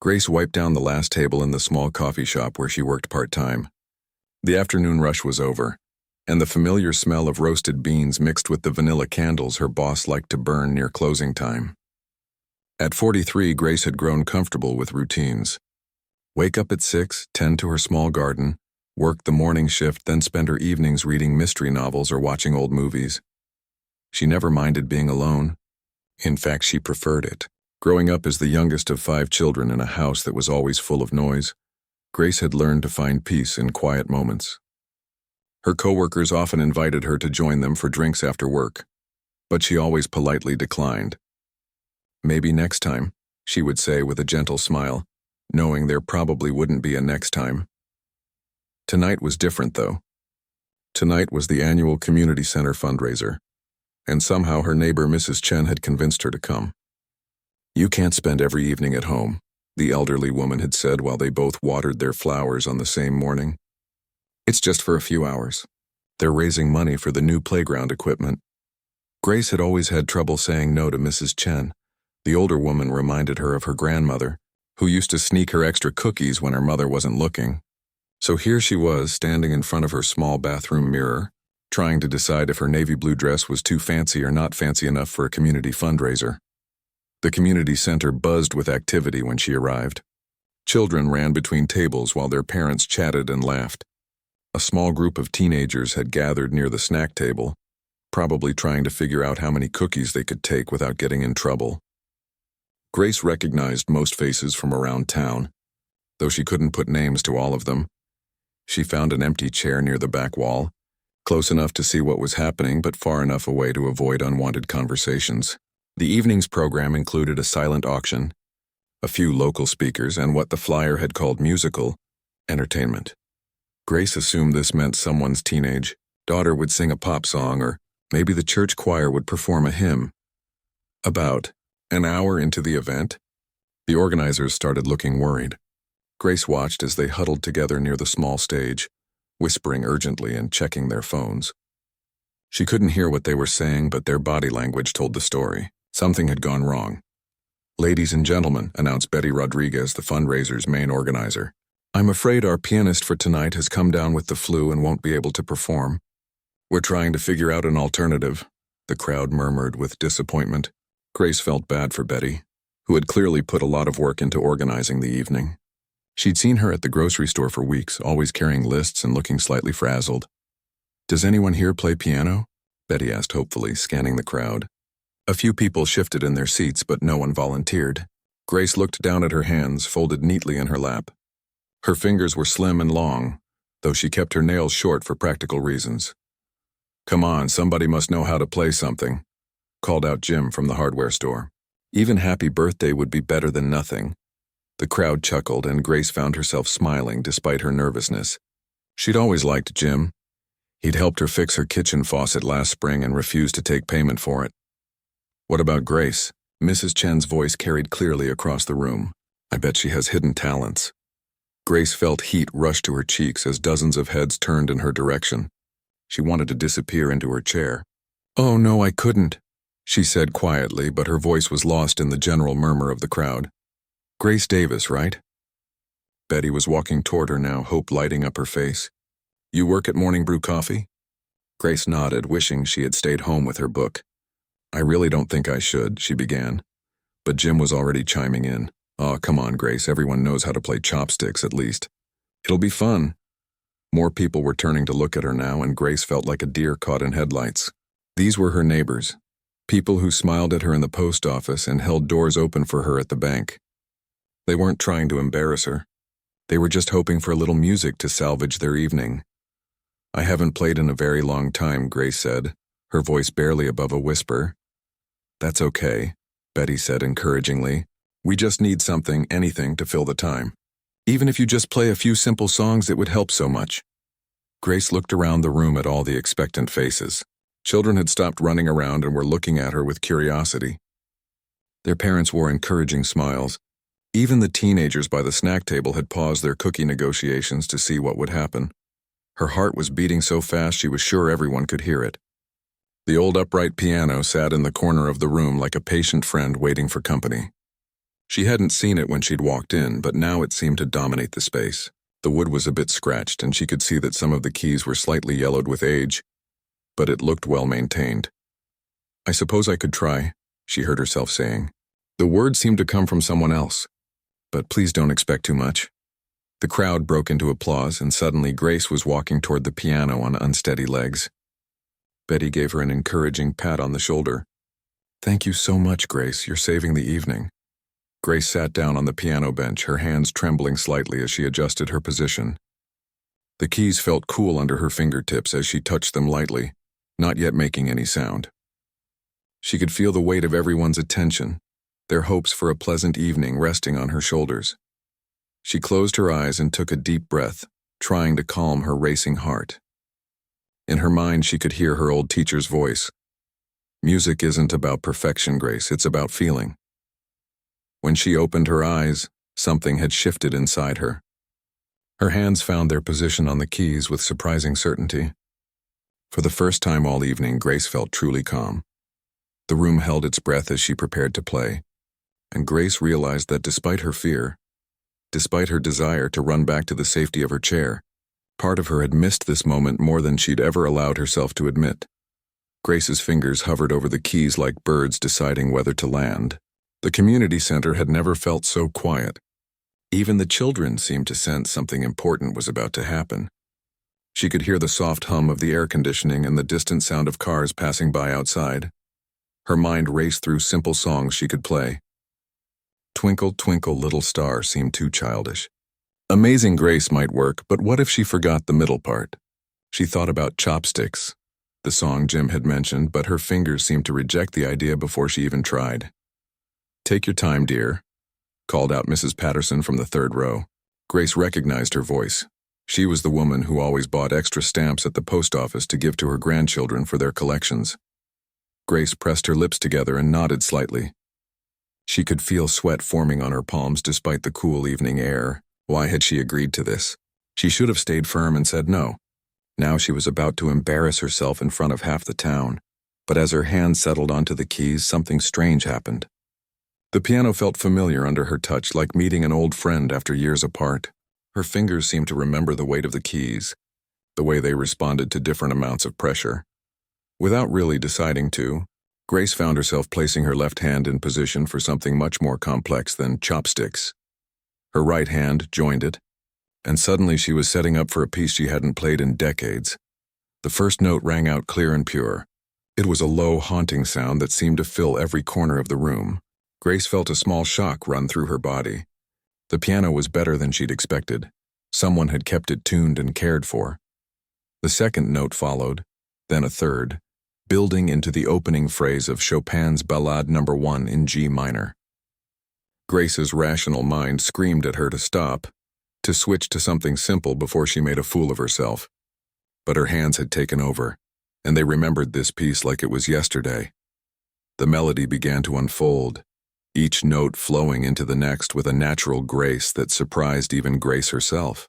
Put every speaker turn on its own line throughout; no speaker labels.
Grace wiped down the last table in the small coffee shop where she worked part-time. The afternoon rush was over, and the familiar smell of roasted beans mixed with the vanilla candles her boss liked to burn near closing time. At 43, Grace had grown comfortable with routines. Wake up at 6, tend to her small garden, work the morning shift, then spend her evenings reading mystery novels or watching old movies. She never minded being alone. In fact, she preferred it. Growing up as the youngest of 5 children in a house that was always full of noise, Grace had learned to find peace in quiet moments. Her coworkers often invited her to join them for drinks after work, but she always politely declined. Maybe next time, she would say with a gentle smile, knowing there probably wouldn't be a next time. Tonight was different, though. Tonight was the annual community center fundraiser, and somehow her neighbor Mrs. Chen had convinced her to come. "You can't spend every evening at home," the elderly woman had said while they both watered their flowers on the same morning. "It's just for a few hours. They're raising money for the new playground equipment." Grace had always had trouble saying no to Mrs. Chen. The older woman reminded her of her grandmother, who used to sneak her extra cookies when her mother wasn't looking. So here she was, standing in front of her small bathroom mirror, trying to decide if her navy blue dress was too fancy or not fancy enough for a community fundraiser. The community center buzzed with activity when she arrived. Children ran between tables while their parents chatted and laughed. A small group of teenagers had gathered near the snack table, probably trying to figure out how many cookies they could take without getting in trouble. Grace recognized most faces from around town, though she couldn't put names to all of them. She found an empty chair near the back wall, close enough to see what was happening but far enough away to avoid unwanted conversations. The evening's program included a silent auction, a few local speakers, and what the flyer had called musical entertainment. Grace assumed this meant someone's teenage daughter would sing a pop song, or maybe the church choir would perform a hymn. About an hour into the event, the organizers started looking worried. Grace watched as they huddled together near the small stage, whispering urgently and checking their phones. She couldn't hear what they were saying, but their body language told the story. Something had gone wrong. "Ladies and gentlemen," announced Betty Rodriguez, the fundraiser's main organizer, "I'm afraid our pianist for tonight has come down with the flu and won't be able to perform. We're trying to figure out an alternative," the crowd murmured with disappointment. Grace felt bad for Betty, who had clearly put a lot of work into organizing the evening. She'd seen her at the grocery store for weeks, always carrying lists and looking slightly frazzled. "Does anyone here play piano?" Betty asked hopefully, scanning the crowd. A few people shifted in their seats, but no one volunteered. Grace looked down at her hands, folded neatly in her lap. Her fingers were slim and long, though she kept her nails short for practical reasons. "Come on, somebody must know how to play something," called out Jim from the hardware store. Even Happy Birthday would be better than nothing. The crowd chuckled, and Grace found herself smiling despite her nervousness. She'd always liked Jim. He'd helped her fix her kitchen faucet last spring and refused to take payment for it. "What about Grace?" Mrs. Chen's voice carried clearly across the room. "I bet she has hidden talents." Grace felt heat rush to her cheeks as dozens of heads turned in her direction. She wanted to disappear into her chair. "Oh no, I couldn't," she said quietly, but her voice was lost in the general murmur of the crowd. "Grace Davis, right?" Betty was walking toward her now, hope lighting up her face. "You work at Morning Brew Coffee?" Grace nodded, wishing she had stayed home with her book. "I really don't think I should," she began. But Jim was already chiming in. "Aw, come on, Grace, everyone knows how to play chopsticks at least. It'll be fun." More people were turning to look at her now, and Grace felt like a deer caught in headlights. These were her neighbors, people who smiled at her in the post office and held doors open for her at the bank. They weren't trying to embarrass her. They were just hoping for a little music to salvage their evening. "I haven't played in a very long time," Grace said, her voice barely above a whisper. "That's okay," Betty said encouragingly. "We just need something, anything, to fill the time. Even if you just play a few simple songs, it would help so much." Grace looked around the room at all the expectant faces. Children had stopped running around and were looking at her with curiosity. Their parents wore encouraging smiles. Even the teenagers by the snack table had paused their cookie negotiations to see what would happen. Her heart was beating so fast she was sure everyone could hear it. The old upright piano sat in the corner of the room like a patient friend waiting for company. She hadn't seen it when she'd walked in, but now it seemed to dominate the space. The wood was a bit scratched, and she could see that some of the keys were slightly yellowed with age, but it looked well maintained. "I suppose I could try," she heard herself saying. The words seemed to come from someone else. "But please don't expect too much." The crowd broke into applause, and suddenly Grace was walking toward the piano on unsteady legs. Betty gave her an encouraging pat on the shoulder. "Thank you so much, Grace. You're saving the evening." Grace sat down on the piano bench, her hands trembling slightly as she adjusted her position. The keys felt cool under her fingertips as she touched them lightly, not yet making any sound. She could feel the weight of everyone's attention, their hopes for a pleasant evening resting on her shoulders. She closed her eyes and took a deep breath, trying to calm her racing heart. In her mind, she could hear her old teacher's voice. "Music isn't about perfection, Grace, it's about feeling." When she opened her eyes, something had shifted inside her. Her hands found their position on the keys with surprising certainty. For the first time all evening, Grace felt truly calm. The room held its breath as she prepared to play, and Grace realized that despite her fear, despite her desire to run back to the safety of her chair, part of her had missed this moment more than she'd ever allowed herself to admit. Grace's fingers hovered over the keys like birds deciding whether to land. The community center had never felt so quiet. Even the children seemed to sense something important was about to happen. She could hear the soft hum of the air conditioning and the distant sound of cars passing by outside. Her mind raced through simple songs she could play. "Twinkle, Twinkle, Little Star" seemed too childish. "Amazing Grace" might work, but what if she forgot the middle part? She thought about "Chopsticks," the song Jim had mentioned, but her fingers seemed to reject the idea before she even tried. "Take your time, dear," called out Mrs. Patterson from the third row. Grace recognized her voice. She was the woman who always bought extra stamps at the post office to give to her grandchildren for their collections. Grace pressed her lips together and nodded slightly. She could feel sweat forming on her palms despite the cool evening air. Why had she agreed to this? She should have stayed firm and said no. Now she was about to embarrass herself in front of half the town. But as her hand settled onto the keys, something strange happened. The piano felt familiar under her touch, like meeting an old friend after years apart. Her fingers seemed to remember the weight of the keys, the way they responded to different amounts of pressure. Without really deciding to, Grace found herself placing her left hand in position for something much more complex than chopsticks. Her right hand joined it, and suddenly she was setting up for a piece she hadn't played in decades. The first note rang out clear and pure. It was a low, haunting sound that seemed to fill every corner of the room. Grace felt a small shock run through her body. The piano was better than she'd expected. Someone had kept it tuned and cared for. The second note followed, then a third, building into the opening phrase of Chopin's Ballade No. 1 in G minor. Grace's rational mind screamed at her to stop, to switch to something simple before she made a fool of herself. But her hands had taken over, and they remembered this piece like it was yesterday. The melody began to unfold, each note flowing into the next with a natural grace that surprised even Grace herself.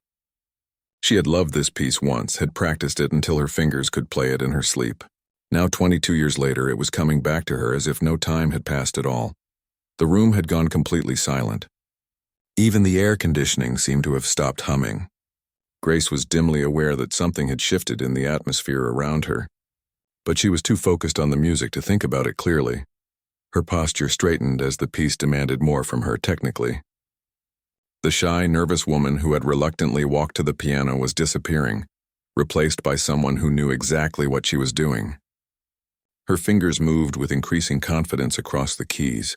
She had loved this piece once, had practiced it until her fingers could play it in her sleep. Now, 22 years later, it was coming back to her as if no time had passed at all. The room had gone completely silent. Even the air conditioning seemed to have stopped humming. Grace was dimly aware that something had shifted in the atmosphere around her, but she was too focused on the music to think about it clearly. Her posture straightened as the piece demanded more from her technically. The shy, nervous woman who had reluctantly walked to the piano was disappearing, replaced by someone who knew exactly what she was doing. Her fingers moved with increasing confidence across the keys,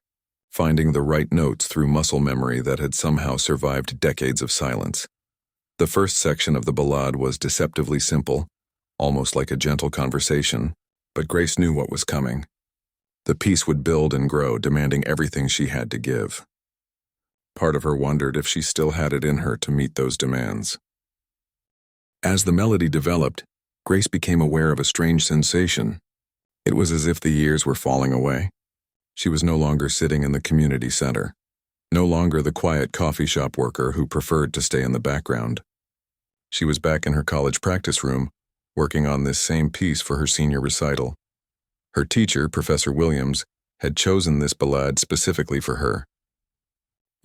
finding the right notes through muscle memory that had somehow survived decades of silence. The first section of the ballade was deceptively simple, almost like a gentle conversation, but Grace knew what was coming. The piece would build and grow, demanding everything she had to give. Part of her wondered if she still had it in her to meet those demands. As the melody developed, Grace became aware of a strange sensation. It was as if the years were falling away. She was no longer sitting in the community center, no longer the quiet coffee shop worker who preferred to stay in the background. She was back in her college practice room, working on this same piece for her senior recital. Her teacher, Professor Williams, had chosen this ballade specifically for her.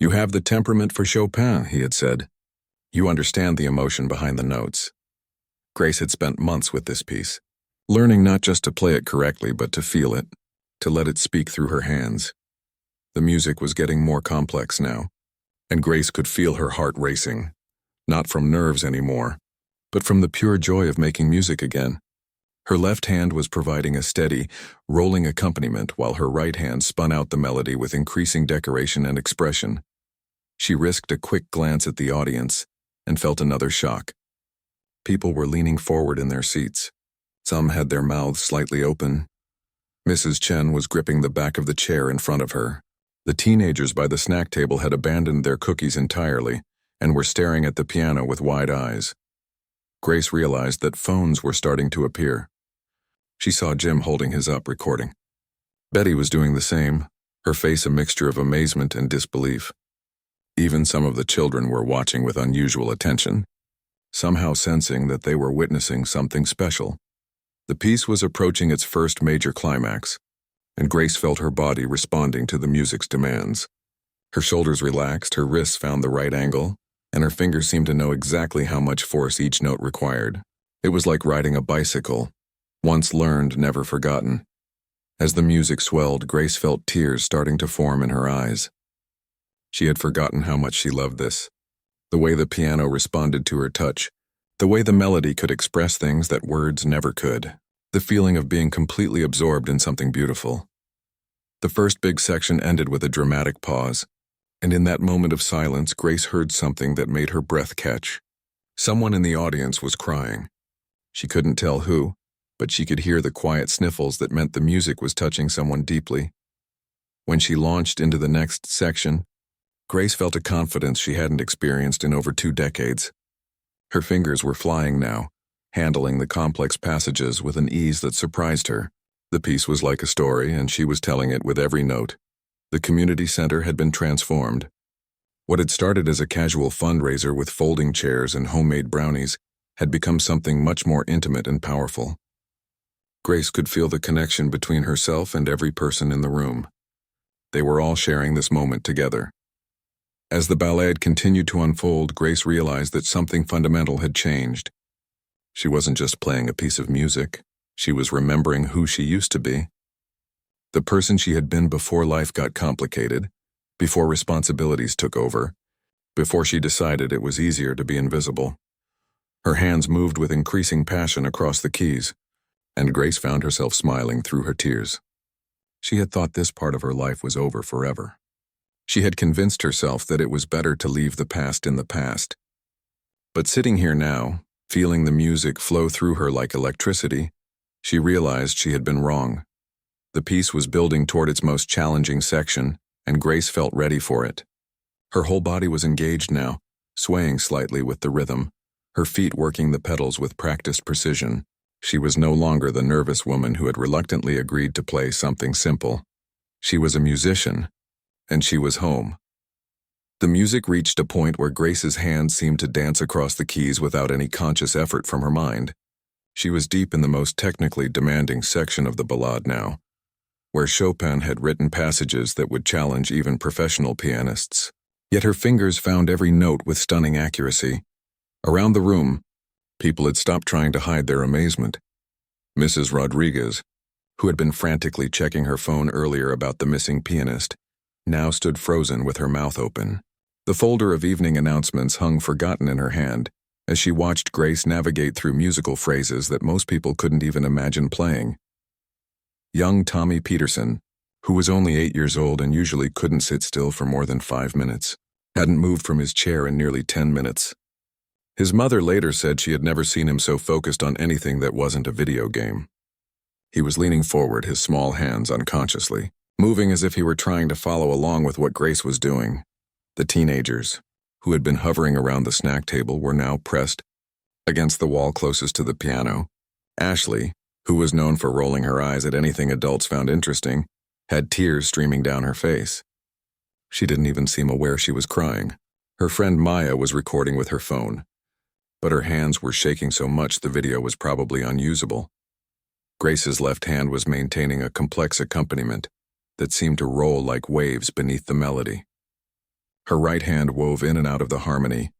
"You have the temperament for Chopin," he had said. "You understand the emotion behind the notes." Grace had spent months with this piece, learning not just to play it correctly but to feel it, to let it speak through her hands. The music was getting more complex now, and Grace could feel her heart racing, not from nerves anymore, but from the pure joy of making music again. Her left hand was providing a steady, rolling accompaniment while her right hand spun out the melody with increasing decoration and expression. She risked a quick glance at the audience and felt another shock. People were leaning forward in their seats. Some had their mouths slightly open. Mrs. Chen was gripping the back of the chair in front of her. The teenagers by the snack table had abandoned their cookies entirely and were staring at the piano with wide eyes. Grace realized that phones were starting to appear. She saw Jim holding his up, recording. Betty was doing the same, her face a mixture of amazement and disbelief. Even some of the children were watching with unusual attention, somehow sensing that they were witnessing something special. The piece was approaching its first major climax, and Grace felt her body responding to the music's demands. Her shoulders relaxed, her wrists found the right angle, and her fingers seemed to know exactly how much force each note required. It was like riding a bicycle, once learned, never forgotten. As the music swelled, Grace felt tears starting to form in her eyes. She had forgotten how much she loved this. The way the piano responded to her touch, the way the melody could express things that words never could, the feeling of being completely absorbed in something beautiful. The first big section ended with a dramatic pause, and in that moment of silence, Grace heard something that made her breath catch. Someone in the audience was crying. She couldn't tell who, but she could hear the quiet sniffles that meant the music was touching someone deeply. When she launched into the next section, Grace felt a confidence she hadn't experienced in over 2 decades. Her fingers were flying now, handling the complex passages with an ease that surprised her. The piece was like a story, and she was telling it with every note. The community center had been transformed. What had started as a casual fundraiser with folding chairs and homemade brownies had become something much more intimate and powerful. Grace could feel the connection between herself and every person in the room. They were all sharing this moment together. As the ballet continued to unfold, Grace realized that something fundamental had changed. She wasn't just playing a piece of music. She was remembering who she used to be. The person she had been before life got complicated, before responsibilities took over, before she decided it was easier to be invisible. Her hands moved with increasing passion across the keys, and Grace found herself smiling through her tears. She had thought this part of her life was over forever. She had convinced herself that it was better to leave the past in the past. But sitting here now, feeling the music flow through her like electricity, she realized she had been wrong. The piece was building toward its most challenging section, and Grace felt ready for it. Her whole body was engaged now, swaying slightly with the rhythm, her feet working the pedals with practiced precision. She was no longer the nervous woman who had reluctantly agreed to play something simple. She was a musician, and she was home. The music reached a point where Grace's hands seemed to dance across the keys without any conscious effort from her mind. She was deep in the most technically demanding section of the ballade now, where Chopin had written passages that would challenge even professional pianists. Yet her fingers found every note with stunning accuracy. Around the room, people had stopped trying to hide their amazement. Mrs. Rodriguez, who had been frantically checking her phone earlier about the missing pianist, now stood frozen with her mouth open. The folder of evening announcements hung forgotten in her hand as she watched Grace navigate through musical phrases that most people couldn't even imagine playing. Young Tommy Peterson, who was only 8 years old and usually couldn't sit still for more than 5 minutes, hadn't moved from his chair in nearly 10 minutes. His mother later said she had never seen him so focused on anything that wasn't a video game. He was leaning forward, his small hands unconsciously, moving as if he were trying to follow along with what Grace was doing. The teenagers, who had been hovering around the snack table, were now pressed against the wall closest to the piano. Ashley, who was known for rolling her eyes at anything adults found interesting, had tears streaming down her face. She didn't even seem aware she was crying. Her friend Maya was recording with her phone, but her hands were shaking so much the video was probably unusable. Grace's left hand was maintaining a complex accompaniment that seemed to roll like waves beneath the melody. Her right hand wove in and out of the harmony,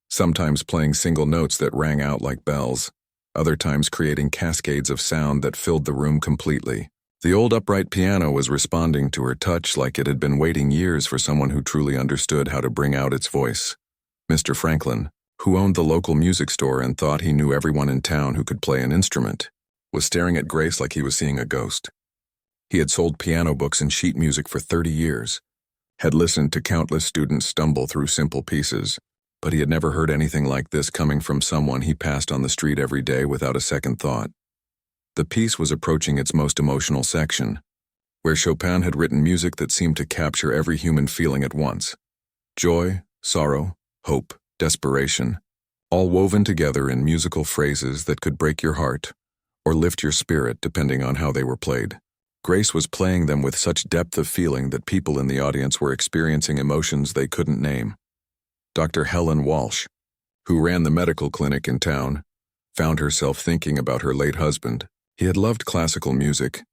sometimes playing single notes that rang out like bells, other times creating cascades of sound that filled the room completely. The old upright piano was responding to her touch like it had been waiting years for someone who truly understood how to bring out its voice. Mr. Franklin, who owned the local music store and thought he knew everyone in town who could play an instrument, was staring at Grace like he was seeing a ghost. He had sold piano books and sheet music for 30 years, had listened to countless students stumble through simple pieces, but he had never heard anything like this coming from someone he passed on the street every day without a second thought. The piece was approaching its most emotional section, where Chopin had written music that seemed to capture every human feeling at once. Joy, sorrow, hope, desperation, all woven together in musical phrases that could break your heart or lift your spirit depending on how they were played. Grace was playing them with such depth of feeling that people in the audience were experiencing emotions they couldn't name. Dr. Helen Walsh, who ran the medical clinic in town, found herself thinking about her late husband. He had loved classical music,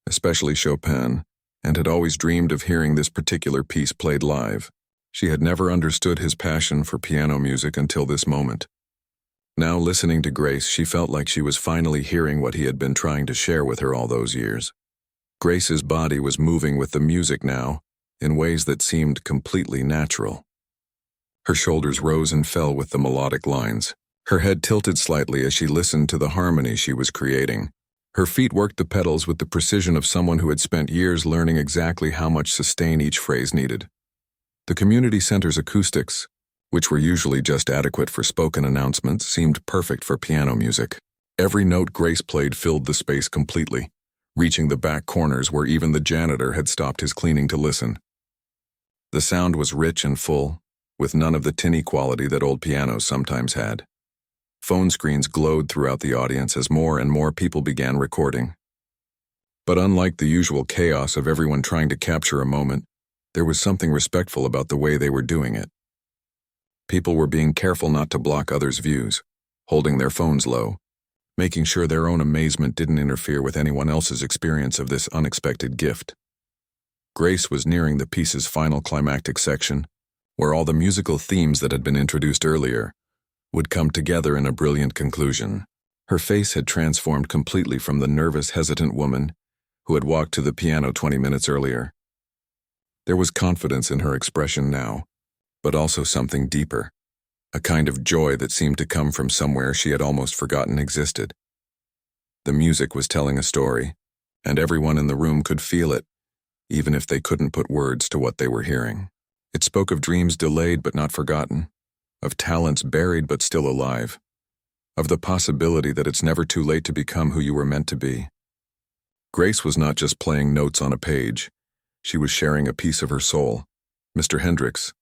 especially Chopin, and had always dreamed of hearing this particular piece played live. She had never understood his passion for piano music until this moment. Now, listening to Grace, she felt like she was finally hearing what he had been trying to share with her all those years. Grace's body was moving with the music now, in ways that seemed completely natural. Her shoulders rose and fell with the melodic lines. Her head tilted slightly as she listened to the harmony she was creating. Her feet worked the pedals with the precision of someone who had spent years learning exactly how much sustain each phrase needed. The community center's acoustics, which were usually just adequate for spoken announcements, seemed perfect for piano music. Every note Grace played filled the space completely, reaching the back corners where even the janitor had stopped his cleaning to listen. The sound was rich and full, with none of the tinny quality that old pianos sometimes had. Phone screens glowed throughout the audience as more and more people began recording. But unlike the usual chaos of everyone trying to capture a moment, there was something respectful about the way they were doing it. People were being careful not to block others' views, holding their phones low, making sure their own amazement didn't interfere with anyone else's experience of this unexpected gift. Grace was nearing the piece's final climactic section, where all the musical themes that had been introduced earlier would come together in a brilliant conclusion. Her face had transformed completely from the nervous, hesitant woman who had walked to the piano 20 minutes earlier. There was confidence in her expression now, but also something deeper, a kind of joy that seemed to come from somewhere she had almost forgotten existed. The music was telling a story, and everyone in the room could feel it, even if they couldn't put words to what they were hearing. It spoke of dreams delayed but not forgotten, of talents buried but still alive, of the possibility that it's never too late to become who you were meant to be. Grace was not just playing notes on a page, she was sharing a piece of her soul. Mr. Hendricks,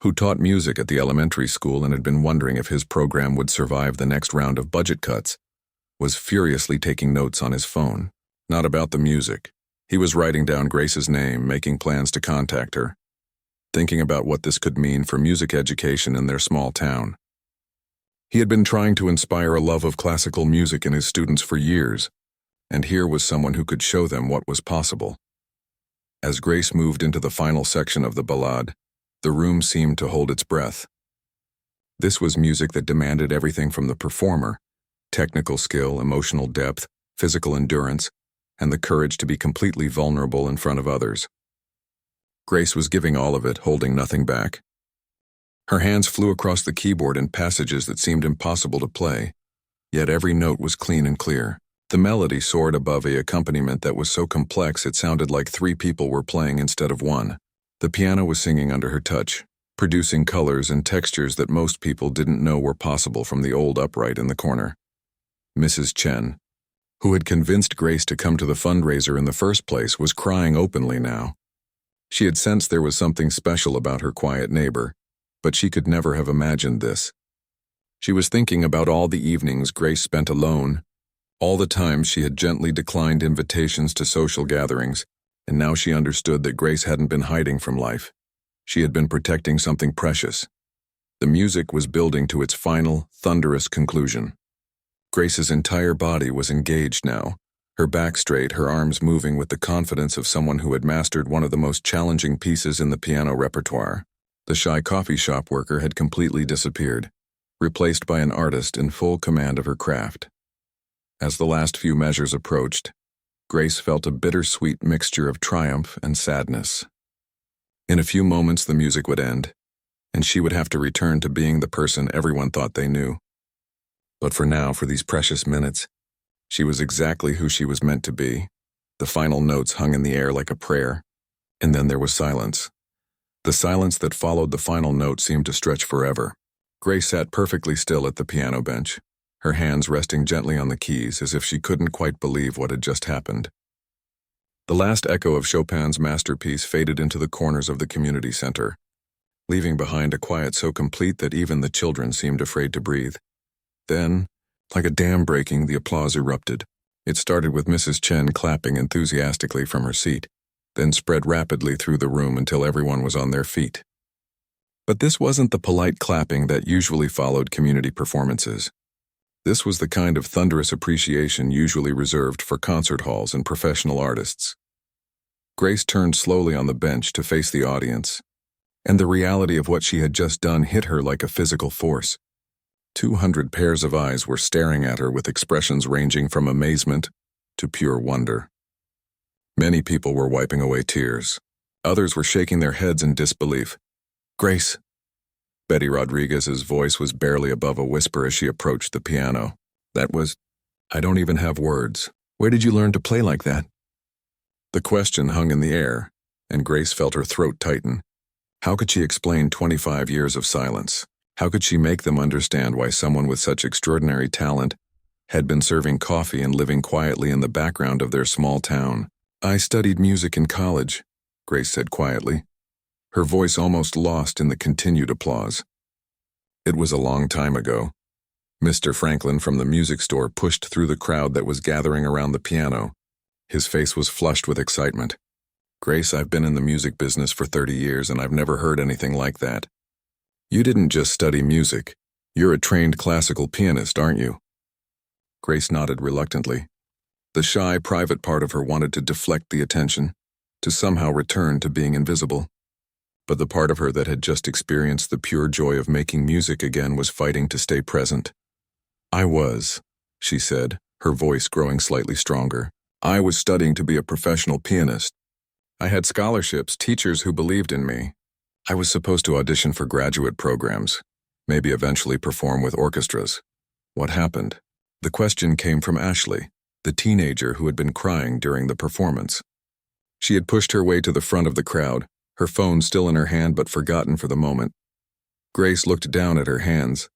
who taught music at the elementary school and had been wondering if his program would survive the next round of budget cuts, was furiously taking notes on his phone. Not about the music. He was writing down Grace's name, making plans to contact her, thinking about what this could mean for music education in their small town. He had been trying to inspire a love of classical music in his students for years, and here was someone who could show them what was possible. As Grace moved into the final section of the ballade, the room seemed to hold its breath. This was music that demanded everything from the performer: technical skill, emotional depth, physical endurance, and the courage to be completely vulnerable in front of others. Grace was giving all of it, holding nothing back. Her hands flew across the keyboard in passages that seemed impossible to play, yet every note was clean and clear. The melody soared above an accompaniment that was so complex it sounded like three people were playing instead of one. The piano was singing under her touch, producing colors and textures that most people didn't know were possible from the old upright in the corner. Mrs. Chen, who had convinced Grace to come to the fundraiser in the first place, was crying openly now. She had sensed there was something special about her quiet neighbor, but she could never have imagined this. She was thinking about all the evenings Grace spent alone, all the times she had gently declined invitations to social gatherings, and now she understood that Grace hadn't been hiding from life. She had been protecting something precious. The music was building to its final, thunderous conclusion. Grace's entire body was engaged now, her back straight, her arms moving with the confidence of someone who had mastered one of the most challenging pieces in the piano repertoire. The shy coffee shop worker had completely disappeared, replaced by an artist in full command of her craft. As the last few measures approached, Grace felt a bittersweet mixture of triumph and sadness. In a few moments the music would end, and she would have to return to being the person everyone thought they knew. But for now, for these precious minutes, she was exactly who she was meant to be. The final notes hung in the air like a prayer, and then there was silence. The silence that followed the final note seemed to stretch forever. Grace sat perfectly still at the piano bench, her hands resting gently on the keys as if she couldn't quite believe what had just happened. The last echo of Chopin's masterpiece faded into the corners of the community center, leaving behind a quiet so complete that even the children seemed afraid to breathe. Then, like a dam breaking, the applause erupted. It started with Mrs. Chen clapping enthusiastically from her seat, then spread rapidly through the room until everyone was on their feet. But this wasn't the polite clapping that usually followed community performances. This was the kind of thunderous appreciation usually reserved for concert halls and professional artists. Grace turned slowly on the bench to face the audience, and the reality of what she had just done hit her like a physical force. 200 pairs of eyes were staring at her with expressions ranging from amazement to pure wonder. Many people were wiping away tears. Others were shaking their heads in disbelief. "Grace!" Betty Rodriguez's voice was barely above a whisper as she approached the piano. I don't even have words. Where did you learn to play like that?" The question hung in the air, and Grace felt her throat tighten. How could she explain 25 years of silence? How could she make them understand why someone with such extraordinary talent had been serving coffee and living quietly in the background of their small town? "I studied music in college," Grace said quietly, her voice almost lost in the continued applause. It was a long time ago. Mr. Franklin from the music store pushed through the crowd that was gathering around the piano. His face was flushed with excitement. "Grace, I've been in the music business for 30 years and I've never heard anything like that. You didn't just study music. You're a trained classical pianist, aren't you?" Grace nodded reluctantly. The shy, private part of her wanted to deflect the attention, to somehow return to being invisible. But the part of her that had just experienced the pure joy of making music again was fighting to stay present. She said, her voice growing slightly stronger. "I was studying to be a professional pianist. I had scholarships, teachers who believed in me. I was supposed to audition for graduate programs, maybe eventually perform with orchestras. What happened?" The question came from Ashley, the teenager who had been crying during the performance. She had pushed her way to the front of the crowd, her phone still in her hand but forgotten for the moment. Grace looked down at her hands,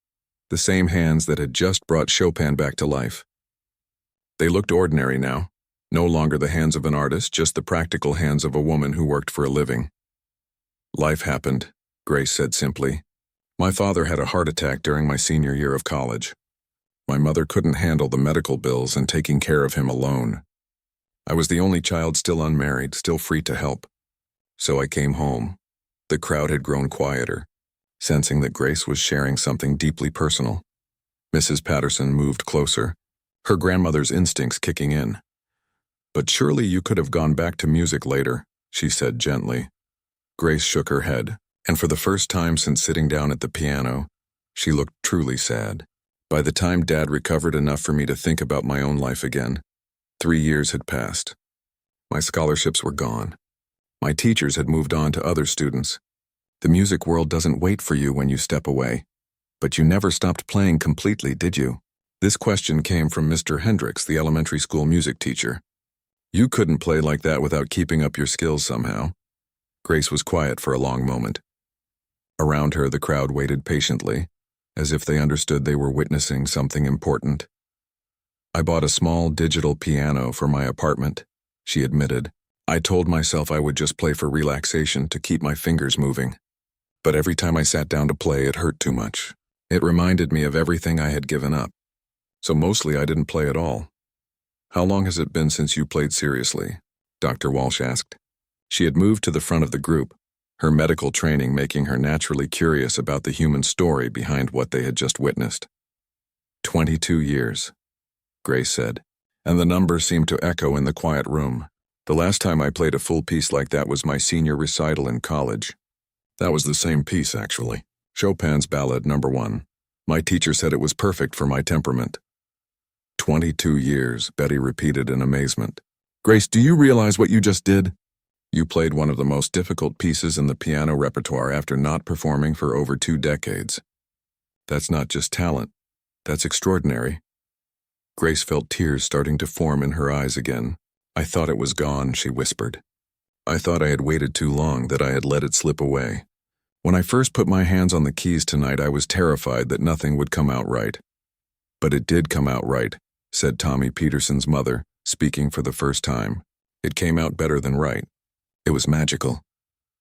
the same hands that had just brought Chopin back to life. They looked ordinary now, no longer the hands of an artist, just the practical hands of a woman who worked for a living. "Life happened," Grace said simply. "My father had a heart attack during my senior year of college. My mother couldn't handle the medical bills and taking care of him alone. I was the only child still unmarried, still free to help. So I came home." The crowd had grown quieter, sensing that Grace was sharing something deeply personal. Mrs. Patterson moved closer, her grandmother's instincts kicking in. "But surely you could have gone back to music later," she said gently. Grace shook her head, and for the first time since sitting down at the piano, she looked truly sad. "By the time Dad recovered enough for me to think about my own life again, 3 years had passed. My scholarships were gone. My teachers had moved on to other students. The music world doesn't wait for you when you step away. But you never stopped playing completely, did you?" This question came from Mr. Hendricks, the elementary school music teacher. "You couldn't play like that without keeping up your skills somehow." Grace was quiet for a long moment. Around her, the crowd waited patiently, as if they understood they were witnessing something important. "I bought a small digital piano for my apartment," she admitted. "I told myself I would just play for relaxation to keep my fingers moving. But every time I sat down to play, it hurt too much. It reminded me of everything I had given up. So mostly I didn't play at all." "How long has it been since you played seriously?" Dr. Walsh asked. She had moved to the front of the group, her medical training making her naturally curious about the human story behind what they had just witnessed. 22 years, Grace said, and the number seemed to echo in the quiet room. "The last time I played a full piece like that was my senior recital in college. That was the same piece, actually. Chopin's Ballad No. 1. My teacher said it was perfect for my temperament. 22 years, Betty repeated in amazement. Grace, do you realize what you just did? You played one of the most difficult pieces in the piano repertoire after not performing for over 2 decades. That's not just talent. That's extraordinary. Grace felt tears starting to form in her eyes again. I thought it was gone, she whispered. I thought I had waited too long, that I had let it slip away. When I first put my hands on the keys tonight, I was terrified that nothing would come out right. But it did come out right, said Tommy Peterson's mother, speaking for the first time. It came out better than right. It was magical.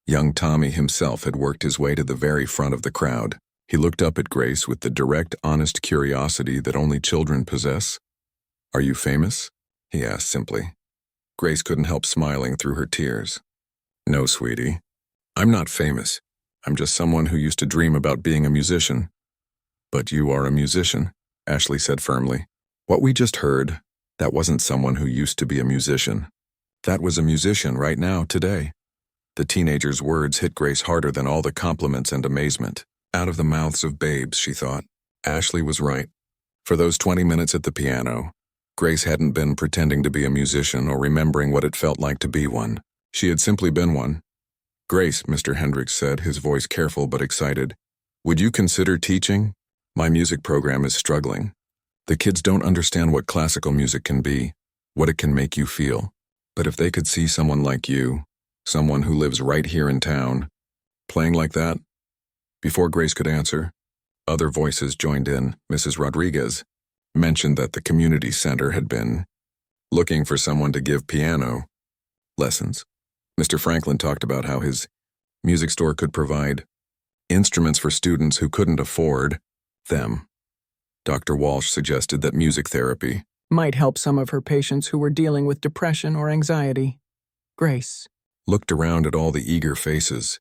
Young Tommy himself had worked his way to the very front of the crowd. He looked up at Grace with the direct, honest curiosity that only children possess. Are you famous? He asked simply. Grace couldn't help smiling through her tears. No, sweetie. I'm not famous. I'm just someone who used to dream about being a musician. But you are a musician, Ashley said firmly. What we just heard, that wasn't someone who used to be a musician. That was a musician right now, today. The teenager's words hit Grace harder than all the compliments and amazement. Out of the mouths of babes, she thought. Ashley was right. For those 20 minutes at the piano, Grace hadn't been pretending to be a musician or remembering what it felt like to be one. She had simply been one. Grace, Mr. Hendricks said, his voice careful but excited. Would you consider teaching? My music program is struggling. The kids don't understand what classical music can be, what it can make you feel. But if they could see someone like you, someone who lives right here in town, playing like that. Before Grace could answer, other voices joined in. Mrs. Rodriguez mentioned that the community center had been looking for someone to give piano lessons. Mr. Franklin talked about how his music store could provide instruments for students who couldn't afford them. Dr. Walsh suggested that music therapy
might help some of her patients who were dealing with depression or anxiety. Grace
looked around at all the eager faces,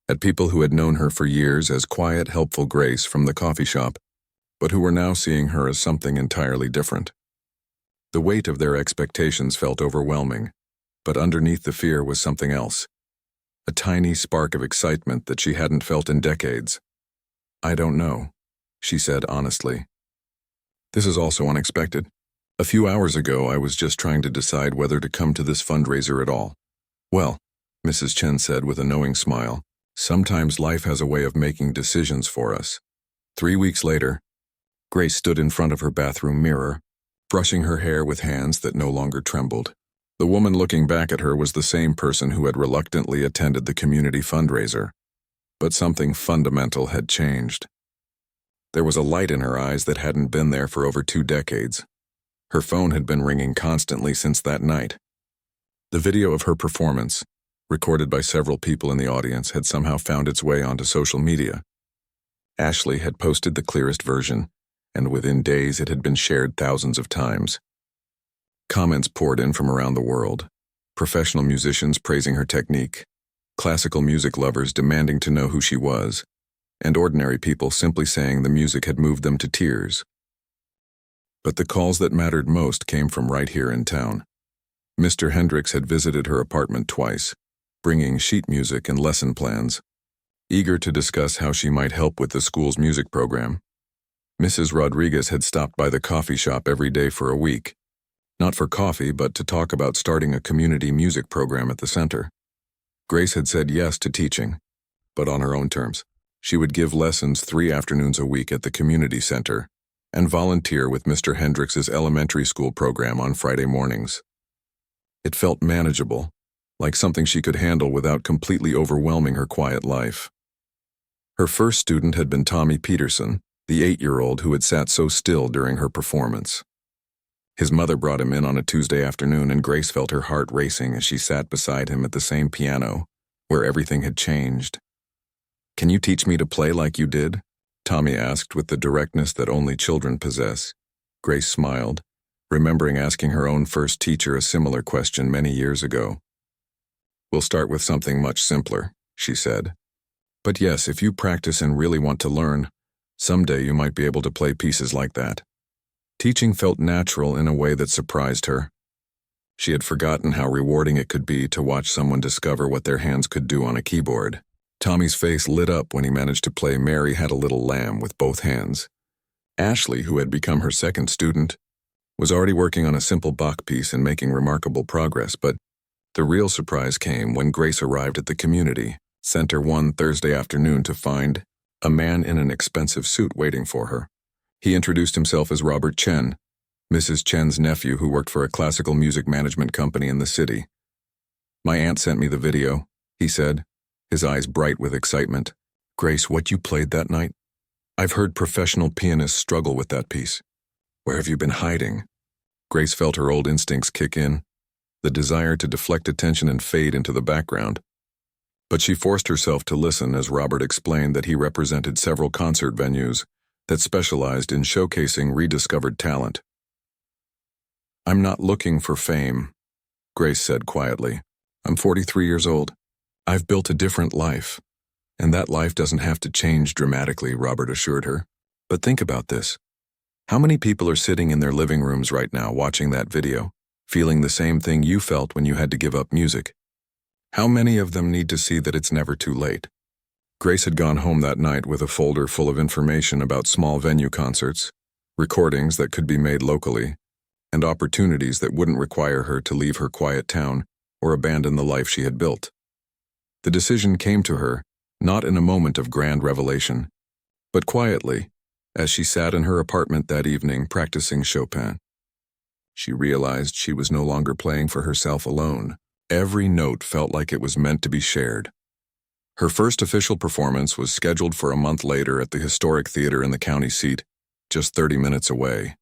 at people who had known her for years as quiet, helpful Grace from the coffee shop, but who were now seeing her as something entirely different. The weight of their expectations felt overwhelming, but underneath the fear was something else, a tiny spark of excitement that she hadn't felt in decades. I don't know, she said honestly. This is also unexpected. A few hours ago, I was just trying to decide whether to come to this fundraiser at all. Well, Mrs. Chen said with a knowing smile, sometimes life has a way of making decisions for us. 3 weeks later, Grace stood in front of her bathroom mirror, brushing her hair with hands that no longer trembled. The woman looking back at her was the same person who had reluctantly attended the community fundraiser. But something fundamental had changed. There was a light in her eyes that hadn't been there for over 2 decades. Her phone had been ringing constantly since that night. The video of her performance, recorded by several people in the audience, had somehow found its way onto social media. Ashley had posted the clearest version, and within days it had been shared thousands of times. Comments poured in from around the world, professional musicians praising her technique, classical music lovers demanding to know who she was, and ordinary people simply saying the music had moved them to tears. But the calls that mattered most came from right here in town. Mr. Hendricks had visited her apartment twice, bringing sheet music and lesson plans, eager to discuss how she might help with the school's music program. Mrs. Rodriguez had stopped by the coffee shop every day for a week, not for coffee, but to talk about starting a community music program at the center. Grace had said yes to teaching, but on her own terms. She would give lessons 3 afternoons a week at the community center and volunteer with Mr. Hendricks's elementary school program on Friday mornings. It felt manageable, like something she could handle without completely overwhelming her quiet life. Her first student had been Tommy Peterson, the 8-year-old who had sat so still during her performance. His mother brought him in on a Tuesday afternoon, and Grace felt her heart racing as she sat beside him at the same piano, where everything had changed. Can you teach me to play like you did? Tommy asked with the directness that only children possess. Grace smiled, remembering asking her own first teacher a similar question many years ago. We'll start with something much simpler, she said. But yes, if you practice and really want to learn, someday you might be able to play pieces like that. Teaching felt natural in a way that surprised her. She had forgotten how rewarding it could be to watch someone discover what their hands could do on a keyboard. Tommy's face lit up when he managed to play Mary Had a Little Lamb with both hands. Ashley, who had become her second student, was already working on a simple Bach piece and making remarkable progress, but the real surprise came when Grace arrived at the community center one Thursday afternoon to find a man in an expensive suit waiting for her. He introduced himself as Robert Chen, Mrs. Chen's nephew who worked for a classical music management company in the city. "My aunt sent me the video," he said, his eyes bright with excitement. "Grace, what you played that night? I've heard professional pianists struggle with that piece. Where have you been hiding?" Grace felt her old instincts kick in, the desire to deflect attention and fade into the background. But she forced herself to listen as Robert explained that he represented several concert venues that specialized in showcasing rediscovered talent. "I'm not looking for fame," Grace said quietly. "I'm 43 years old. I've built a different life, and that life doesn't have to change dramatically," Robert assured her. "But think about this. How many people are sitting in their living rooms right now watching that video, feeling the same thing you felt when you had to give up music? How many of them need to see that it's never too late?" Grace had gone home that night with a folder full of information about small venue concerts, recordings that could be made locally, and opportunities that wouldn't require her to leave her quiet town or abandon the life she had built. The decision came to her, not in a moment of grand revelation, but quietly, as she sat in her apartment that evening practicing Chopin. She realized she was no longer playing for herself alone. Every note felt like it was meant to be shared. Her first official performance was scheduled for a month later at the historic theater in the county seat, just 30 minutes away.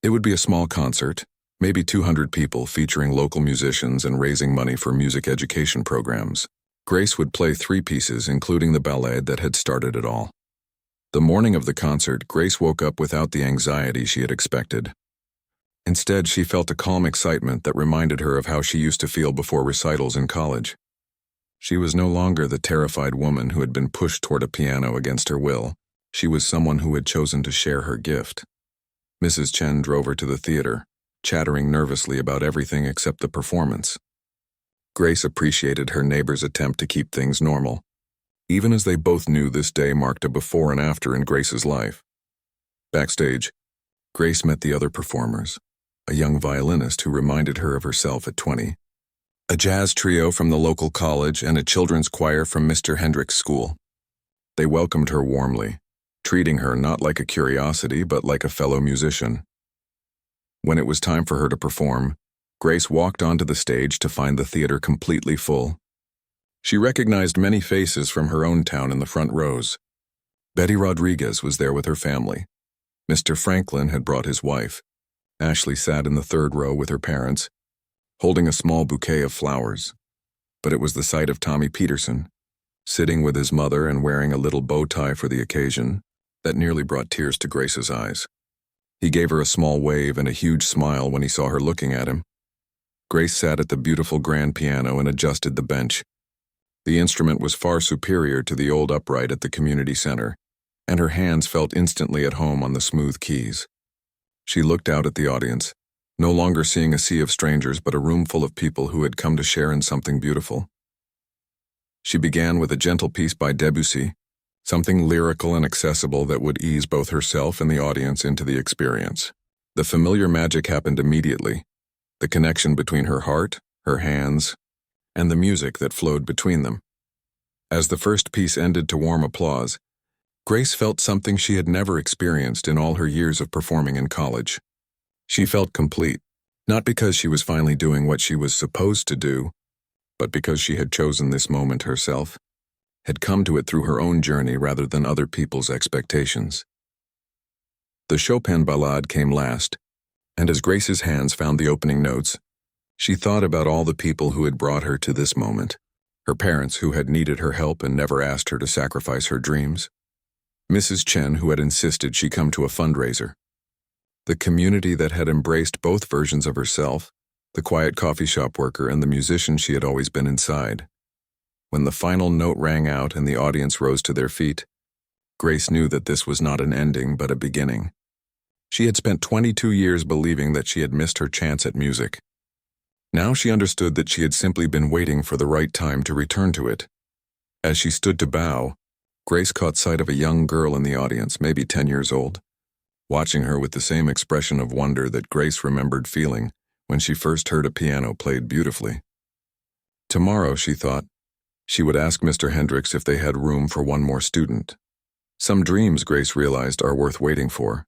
It would be a small concert, maybe 200 people, featuring local musicians and raising money for music education programs. Grace would play 3 pieces, including the ballet that had started it all. The morning of the concert, Grace woke up without the anxiety she had expected. Instead, she felt a calm excitement that reminded her of how she used to feel before recitals in college. She was no longer the terrified woman who had been pushed toward a piano against her will. She was someone who had chosen to share her gift. Mrs. Chen drove her to the theater, chattering nervously about everything except the performance. Grace appreciated her neighbor's attempt to keep things normal, even as they both knew this day marked a before and after in Grace's life. Backstage, Grace met the other performers, a young violinist who reminded her of herself at 20, a jazz trio from the local college, and a children's choir from Mr. Hendrick's school. They welcomed her warmly, treating her not like a curiosity but like a fellow musician. When it was time for her to perform, Grace walked onto the stage to find the theater completely full. She recognized many faces from her own town in the front rows. Betty Rodriguez was there with her family. Mr. Franklin had brought his wife. Ashley sat in the third row with her parents, holding a small bouquet of flowers. But it was the sight of Tommy Peterson, sitting with his mother and wearing a little bow tie for the occasion, that nearly brought tears to Grace's eyes. He gave her a small wave and a huge smile when he saw her looking at him. Grace sat at the beautiful grand piano and adjusted the bench. The instrument was far superior to the old upright at the community center, and her hands felt instantly at home on the smooth keys. She looked out at the audience, no longer seeing a sea of strangers but a room full of people who had come to share in something beautiful. She began with a gentle piece by Debussy, something lyrical and accessible that would ease both herself and the audience into the experience. The familiar magic happened immediately, the connection between her heart, her hands, and the music that flowed between them. As the first piece ended to warm applause, Grace felt something she had never experienced in all her years of performing in college. She felt complete, not because she was finally doing what she was supposed to do, but because she had chosen this moment herself, had come to it through her own journey rather than other people's expectations. The Chopin ballade came last, and as Grace's hands found the opening notes, she thought about all the people who had brought her to this moment, her parents who had needed her help and never asked her to sacrifice her dreams, Mrs. Chen who had insisted she come to a fundraiser, the community that had embraced both versions of herself, the quiet coffee shop worker and the musician she had always been inside. When the final note rang out and the audience rose to their feet, Grace knew that this was not an ending but a beginning. She had spent 22 years believing that she had missed her chance at music. Now she understood that she had simply been waiting for the right time to return to it. As she stood to bow, Grace caught sight of a young girl in the audience, maybe 10 years old, watching her with the same expression of wonder that Grace remembered feeling when she first heard a piano played beautifully. Tomorrow, she thought, she would ask Mr. Hendricks if they had room for one more student. Some dreams, Grace realized, are worth waiting for.